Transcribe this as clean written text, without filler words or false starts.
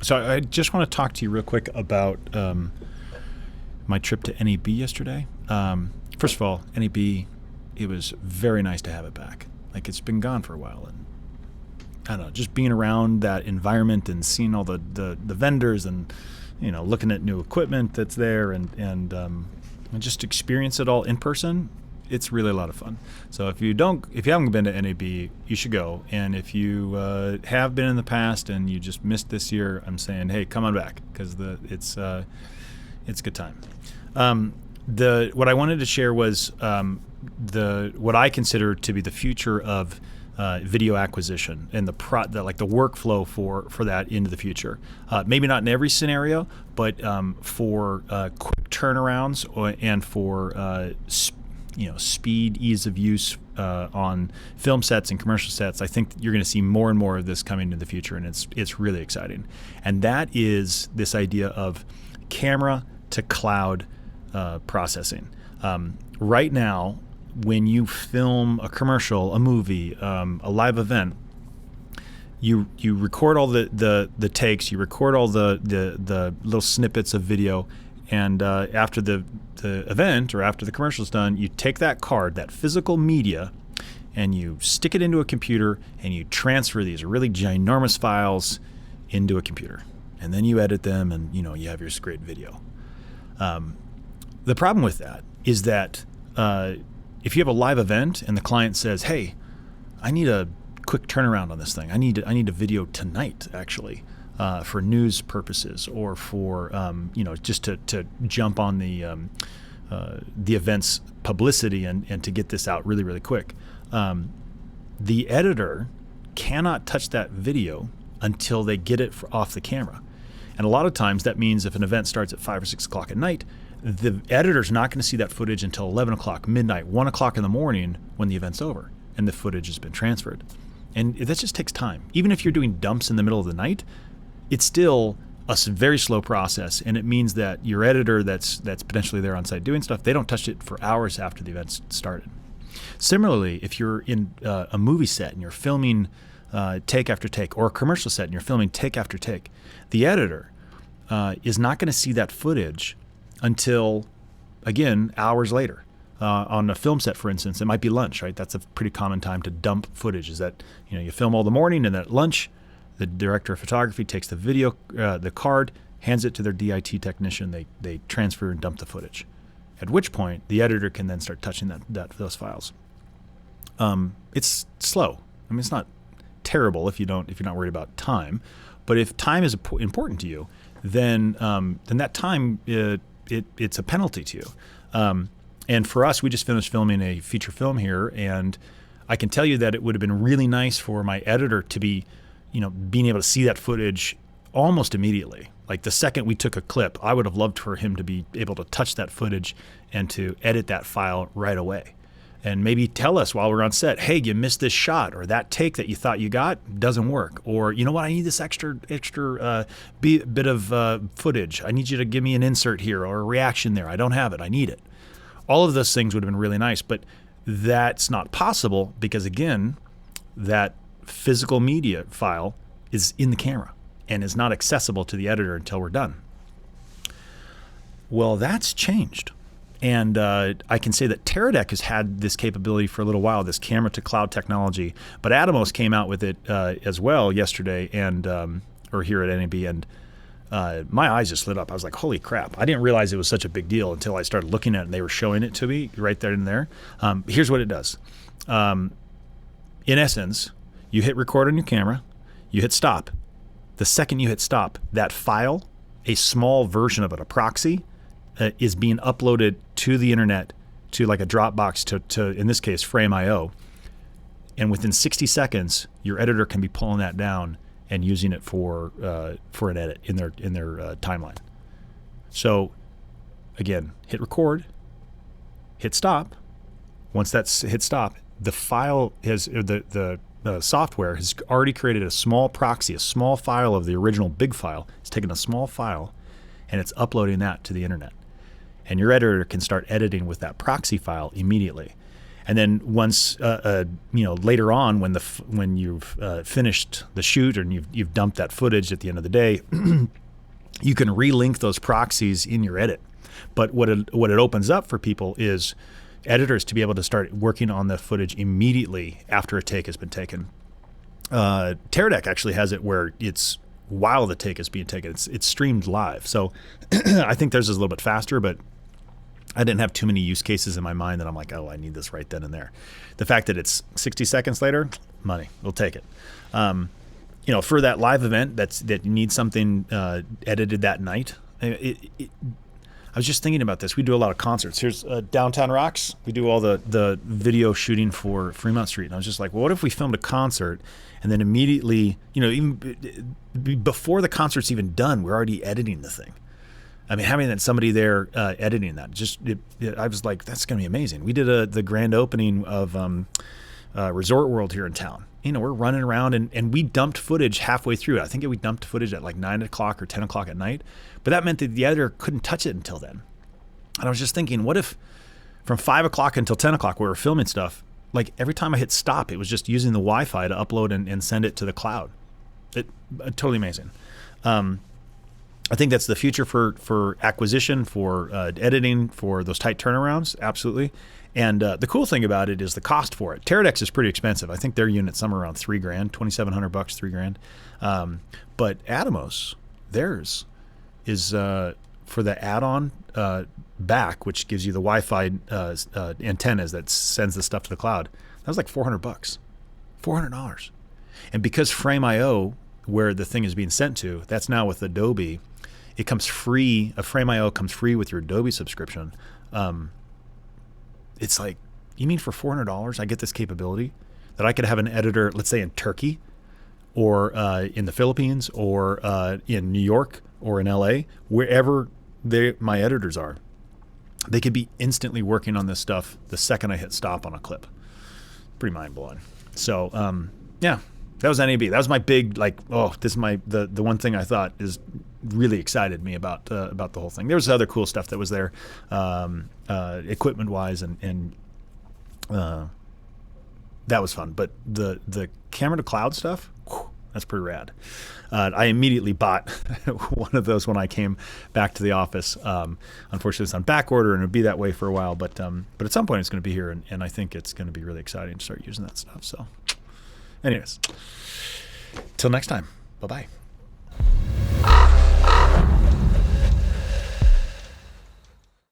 So I just want to talk to you real quick about my trip to NAB yesterday. First of all, NAB, it was very nice to have it back. Like, it's been gone for a while, and I don't know, just being around that environment and seeing all the vendors and, you know, looking at new equipment that's there and just experience it all in person. It's really a lot of fun. So if you haven't been to NAB, you should go. And if you have been in the past and you just missed this year, I'm saying, hey, come on back, because it's a good time. What I wanted to share was what I consider to be the future of video acquisition and the workflow for that into the future. Maybe not in every scenario, but for quick turnarounds and for speed, ease of use on film sets and commercial sets. I think you're going to see more and more of this coming in the future, and it's really exciting. And that is this idea of camera to cloud processing. Right now, when you film a commercial, a movie, a live event, you record all the takes, you record all the little snippets of video, and after the event or after the commercial's done, you take that card, that physical media, and you stick it into a computer, and you transfer these really ginormous files into a computer, and then you edit them, and you have your great video. The problem with that is that if you have a live event and the client says, "Hey, I need a quick turnaround on this thing. I need a video tonight, actually, for news purposes, or for just to jump on the event's publicity and to get this out really, really quick." The editor cannot touch that video until they get it off the camera. And a lot of times that means if an event starts at 5 or 6 o'clock at night, the editor's not going to see that footage until 11 o'clock, midnight, 1 o'clock in the morning when the event's over and the footage has been transferred. And that just takes time. Even if you're doing dumps in the middle of the night, it's still a very slow process, and it means that your editor that's potentially there on site doing stuff, they don't touch it for hours after the event's started. Similarly, if you're in a movie set and you're filming take after take, or a commercial set and you're filming take after take, the editor is not going to see that footage until, again, hours later. On a film set, for instance, it might be lunch, right? That's a pretty common time to dump footage, is that you film all the morning, and then at lunch, the director of photography takes the video, the card, hands it to their DIT technician. They transfer and dump the footage. At which point, the editor can then start touching those files. It's slow. I mean, it's not terrible if you're not worried about time, but if time is important to you, then that time it's a penalty to you. And for us, we just finished filming a feature film here, and I can tell you that it would have been really nice for my editor to be, being able to see that footage almost immediately. Like the second we took a clip, I would have loved for him to be able to touch that footage and to edit that file right away. And maybe tell us while we're on set, hey, you missed this shot, or that take that you thought you got doesn't work. Or, you know what, I need this extra bit of footage. I need you to give me an insert here or a reaction there. I don't have it. I need it. All of those things would have been really nice, but that's not possible because, again, that physical media file is in the camera and is not accessible to the editor until we're done. Well, that's changed. And I can say that Teradek has had this capability for a little while, this camera to cloud technology, but Atomos came out with it as well yesterday or here at NAB, and my eyes just lit up. I was like, holy crap. I didn't realize it was such a big deal until I started looking at it and they were showing it to me right there and there. Here's what it does. In essence, you hit record on your camera, you hit stop. The second you hit stop, that file, a small version of it, a proxy, is being uploaded to the internet, to like a Dropbox, to in this case, Frame.io. And within 60 seconds, your editor can be pulling that down and using it for an edit in their timeline. So, again, hit record, hit stop. Once that's hit stop, the file has the software has already created a small proxy, a small file of the original big file. It's taken a small file, and it's uploading that to the internet. And your editor can start editing with that proxy file immediately. And then once later on, when you've finished the shoot and you've dumped that footage at the end of the day, you can relink those proxies in your edit. But what it opens up for people is editors to be able to start working on the footage immediately after a take has been taken. Teradek actually has it where it's while the take is being taken. It's streamed live. So I think theirs is a little bit faster, but I didn't have too many use cases in my mind that I'm like, oh, I need this right then and there. The fact that it's 60 seconds later, money, we'll take it. For that live event that you need something edited that night. I was just thinking about this. We do a lot of concerts. Here's Downtown Rocks. We do all the video shooting for Fremont Street. And I was just like, well, what if we filmed a concert and then immediately, even before the concert's even done, we're already editing the thing. I mean, having somebody there editing that, I was like, that's going to be amazing. We did the grand opening of Resort World here in town. We're running around and we dumped footage halfway through. I think we dumped footage at like 9 o'clock or 10 o'clock at night, but that meant that the editor couldn't touch it until then. And I was just thinking, what if from 5 o'clock until 10 o'clock we were filming stuff, like every time I hit stop, it was just using the Wi-Fi to upload and send it to the cloud. Totally amazing. I think that's the future for acquisition, for editing, for those tight turnarounds, absolutely. And the cool thing about it is the cost for it. Teradek is pretty expensive. I think their unit's somewhere around $3,000, $2,700, $3,000. But Atomos, theirs is for the add-on back, which gives you the Wi-Fi antennas that sends the stuff to the cloud. That was like $400, $400. And because Frame.io, where the thing is being sent to, that's now with Adobe. It comes free. A Frame.io comes free with your Adobe subscription. It's like, you mean for $400 I get this capability that I could have an editor, let's say in Turkey or in the Philippines or in New York or in LA, wherever my editors are. They could be instantly working on this stuff the second I hit stop on a clip. Pretty mind-blowing. So, yeah, that was NAB. That was my big, this is the one thing I thought is really excited me about the whole thing. There was other cool stuff that was there, equipment-wise, and that was fun. But the camera to cloud stuff, that's pretty rad. I immediately bought one of those when I came back to the office. Unfortunately, it's on back order, and it'll be that way for a while. But at some point, it's going to be here, and I think it's going to be really exciting to start using that stuff. So, anyways, till next time, bye-bye.